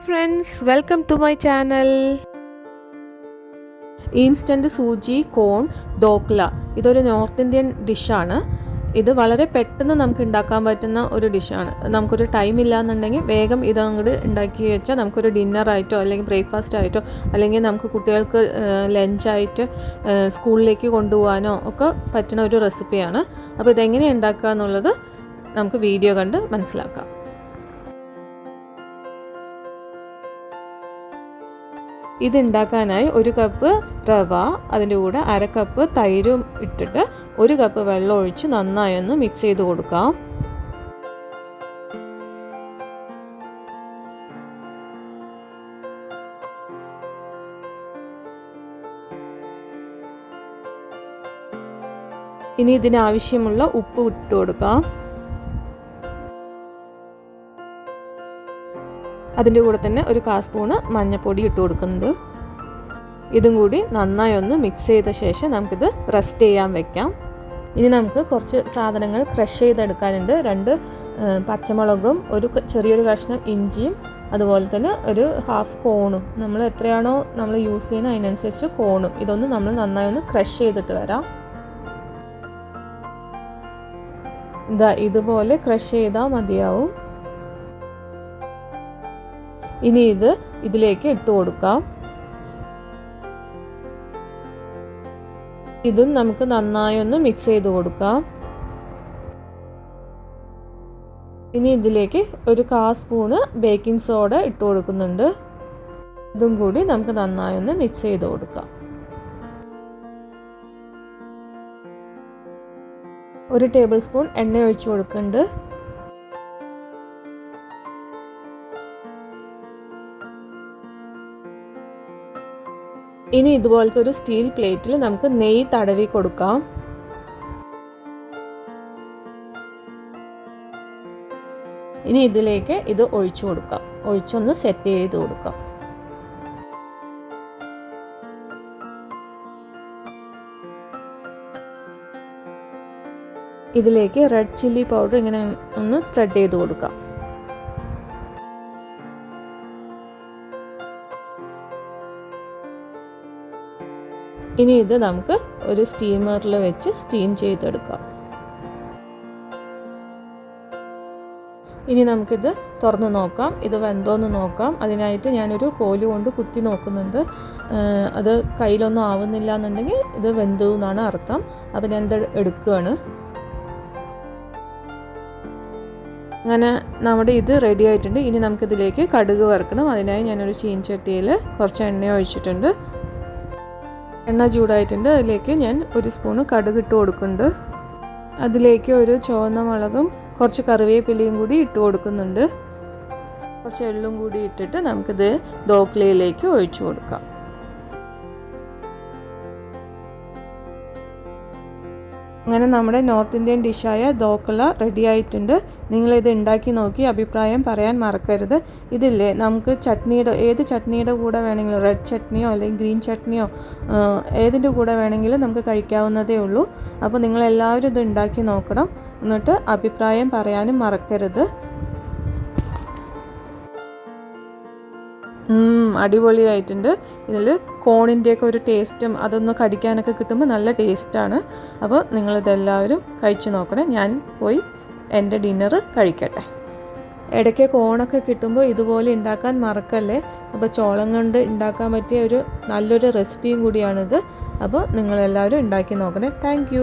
Friends, welcome to my channel. Instant സൂചി കോൺ ദോക്ല ഇതൊരു north Indian ഡിഷാണ്. ഇത് വളരെ പെട്ടെന്ന് നമുക്ക് ഉണ്ടാക്കാൻ പറ്റുന്ന ഒരു ഡിഷാണ്. നമുക്കൊരു ടൈം ഇല്ലയെന്നുണ്ടെങ്കിൽ വേഗം ഇതങ്ങോട്ട് ഉണ്ടാക്കി വെച്ചാൽ നമുക്കൊരു ഡിന്നറായിട്ടോ അല്ലെങ്കിൽ ബ്രേക്ക്ഫാസ്റ്റ് ആയിട്ടോ അല്ലെങ്കിൽ നമുക്ക് കുട്ടികൾക്ക് ലഞ്ചായിട്ട് സ്കൂളിലേക്ക് കൊണ്ടുപോകാനോ ഒക്കെ പറ്റുന്ന ഒരു റെസിപ്പിയാണ്. അപ്പോൾ ഇതെങ്ങനെ ഉണ്ടാക്കുക എന്നുള്ളത് നമുക്ക് വീഡിയോ കണ്ട് മനസ്സിലാക്കാം. ഇതുണ്ടാക്കാനായി 1 കപ്പ് റവ, അതിൻ്റെ കൂടെ 1/2 കപ്പ് തൈരും ഇട്ടിട്ട് 1 കപ്പ് വെള്ളം ഒഴിച്ച് നന്നായി ഒന്ന് മിക്സ് ചെയ്ത് കൊടുക്കാം. ഇനി ഇതിനാവശ്യമുള്ള ഉപ്പ് ഇട്ട് കൊടുക്കാം. അതിൻ്റെ കൂടെ തന്നെ 1/4 സ്പൂണ് മഞ്ഞൾപ്പൊടി ഇട്ട് കൊടുക്കുന്നത്. ഇതും കൂടി നന്നായി ഒന്ന് മിക്സ് ചെയ്ത ശേഷം നമുക്കിത് റെസ്റ്റ് ചെയ്യാൻ വെക്കാം. ഇനി നമുക്ക് കുറച്ച് സാധനങ്ങൾ ക്രഷ് ചെയ്തെടുക്കാനുണ്ട്. 2 പച്ചമുളകും ചെറിയൊരു കഷ്ണം ഇഞ്ചിയും അതുപോലെ തന്നെ 1/2 കോണും. നമ്മൾ എത്രയാണോ നമ്മൾ യൂസ് ചെയ്യുന്നത് അതിനനുസരിച്ച് കോണും. ഇതൊന്ന് നമ്മൾ നന്നായി ഒന്ന് ക്രഷ് ചെയ്തിട്ട് വരാം. ഇതുപോലെ ക്രഷ് ചെയ്താൽ മതിയാവും. ഇനി ഇതിലേക്ക് ഇട്ട് കൊടുക്കാം. ഇതും നമുക്ക് നന്നായി ഒന്ന് മിക്സ് ചെയ്ത് കൊടുക്കാം. ഇനി ഇതിലേക്ക് 1/4 സ്പൂണ് ബേക്കിംഗ് സോഡ ഇട്ട് കൊടുക്കുന്നുണ്ട്. ഇതും കൂടി നമുക്ക് നന്നായി ഒന്ന് മിക്സ് ചെയ്ത് കൊടുക്കാം. 1 ടേബിൾ സ്പൂൺ എണ്ണ ഒഴിച്ച് കൊടുക്കുന്നുണ്ട്. ഇനി ഇതുപോലത്തെ ഒരു സ്റ്റീൽ പ്ലേറ്റിൽ നമുക്ക് നെയ്യ് തടവി കൊടുക്കാം. ഇനി ഇതിലേക്ക് ഇത് ഒഴിച്ചു കൊടുക്കാം. ഒഴിച്ചൊന്ന് സെറ്റ് ചെയ്ത് കൊടുക്കാം. ഇതിലേക്ക് റെഡ് ചില്ലി പൗഡർ ഇങ്ങനെ ഒന്ന് സ്പ്രെഡ് ചെയ്ത് കൊടുക്കാം. ഇനി ഇത് നമുക്ക് ഒരു സ്റ്റീമറിൽ വെച്ച് സ്റ്റീം ചെയ്തെടുക്കാം. ഇനി നമുക്കിത് തുറന്ന് നോക്കാം. ഇത് വെന്തോന്ന് നോക്കാം. അതിനായിട്ട് ഞാനൊരു കോല് കൊണ്ട് കുത്തി നോക്കുന്നുണ്ട്. അത് കയ്യിലൊന്നും ആവുന്നില്ല എന്നുണ്ടെങ്കിൽ ഇത് വെന്തു എന്നാണ് അർത്ഥം. അപ്പോൾ ഞാൻ ഇത് എടുക്കുകയാണ്. അങ്ങനെ നമ്മുടെ ഇത് റെഡി ആയിട്ടുണ്ട്. ഇനി നമുക്കിതിലേക്ക് കടുക് വറുക്കണം. അതിനായി ഞാനൊരു ചീനച്ചട്ടിയിൽ കുറച്ച് എണ്ണ ഒഴിച്ചിട്ടുണ്ട്. എണ്ണ ചൂടായിട്ടുണ്ട്. അതിലേക്ക് ഞാൻ 1 സ്പൂണ് കടുക് ഇട്ട് കൊടുക്കുന്നുണ്ട്. അതിലേക്ക് 1 ചുവന്ന മുളകും കുറച്ച് കറിവേപ്പിലയും കൂടി ഇട്ട് കൊടുക്കുന്നുണ്ട്. കുറച്ച് എള്ളും കൂടി ഇട്ടിട്ട് നമുക്കിത് ദോക്ലയിലേക്ക് ഒഴിച്ചു കൊടുക്കാം. അങ്ങനെ നമ്മുടെ നോർത്ത് ഇന്ത്യൻ ഡിഷായ ദോക്ല റെഡി ആയിട്ടുണ്ട്. നിങ്ങളിത് ഉണ്ടാക്കി നോക്കി അഭിപ്രായം പറയാൻ മറക്കരുത്. ഇതില്ലേ നമുക്ക് ഏത് ചട്നിയുടെ കൂടെ വേണമെങ്കിലും, റെഡ് ചട്നിയോ അല്ലെങ്കിൽ ഗ്രീൻ ചട്നിയോ ഏതിൻ്റെ കൂടെ വേണമെങ്കിലും നമുക്ക് കഴിക്കാവുന്നതേ ഉള്ളൂ. അപ്പോൾ നിങ്ങളെല്ലാവരും ഇത് ഉണ്ടാക്കി നോക്കണം. എന്നിട്ട് അഭിപ്രായം പറയാനും മറക്കരുത്. അടിപൊളിയായിട്ടുണ്ട്. ഇതിൽ കോണിൻ്റെയൊക്കെ ഒരു ടേസ്റ്റും അതൊന്ന് കടിക്കാനൊക്കെ കിട്ടുമ്പോൾ നല്ല ടേസ്റ്റാണ്. അപ്പോൾ നിങ്ങളിതെല്ലാവരും കഴിച്ചു നോക്കണേ. ഞാൻ പോയി എൻ്റെ ഡിന്നർ കഴിക്കട്ടെ. ഇടയ്ക്ക് കോണൊക്കെ കിട്ടുമ്പോൾ ഇതുപോലെ ഉണ്ടാക്കാൻ മറക്കല്ലേ. അപ്പോൾ ചോളം കൊണ്ട് ഉണ്ടാക്കാൻ പറ്റിയ നല്ലൊരു റെസിപ്പിയും കൂടിയാണിത്. അപ്പോൾ നിങ്ങളെല്ലാവരും ഉണ്ടാക്കി നോക്കണേ. താങ്ക്